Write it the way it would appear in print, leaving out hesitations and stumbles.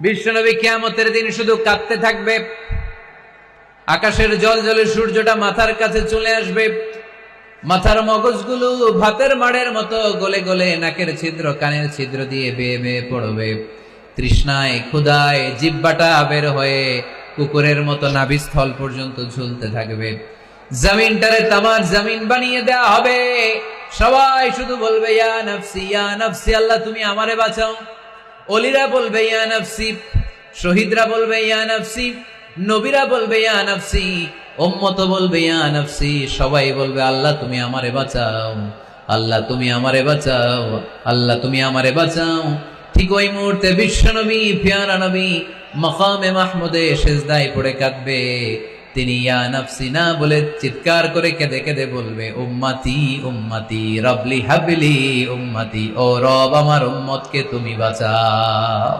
বিশ্বনবী কিয়ামতের দিন শুধু কাঁদতে থাকবে। আকাশের জল জলে সূর্যটা মাথার কাছে চলে আসবে, মাথার মগজগুলো ভাতের মাড়ের মতো গলে গলে নাকের ছিদ্র কানের ছিদ্র দিয়ে বেয়ে বেয়ে পড়বে। তৃষ্ণায় ক্ষুধায় জিহ্বাটা বের হয়ে কুকুরের মতো নাভিস্থল পর্যন্ত ঝুলতে থাকবে। জমিনটারে তামার জমিন বানিয়ে দেওয়া হবে। সবাই শুধু বলবে ইয়া নাফসি, আল্লাহ তুমি আমারে বাঁচাও। অলিরা বলবে ইয়া নাফসি, শহীদরা বলবে ইয়া নাফসি, নবীরা বলবে ইয়া নাফসি, উম্মত বলবে ইয়া নাফসি। সবাই বলবে আল্লাহ তুমি আমারে বাঁচাও, আল্লাহ তুমি আমারে বাঁচাও, আল্লাহ তুমি আমারে বাঁচাও। ঠিক ওই মুহূর্তে বিশ্বনবী প্যারা নবী মাকামে মাহমুদে সিজদায় পড়ে কাঁদবে। তিনি ইয়া নাফসি না বলে চিৎকার করে কেঁদে কেঁদে বলবে উম্মতি উম্মতি রবলি হাবলি উম্মতি, ও রব আমার উম্মতকে তুমি বাঁচাও।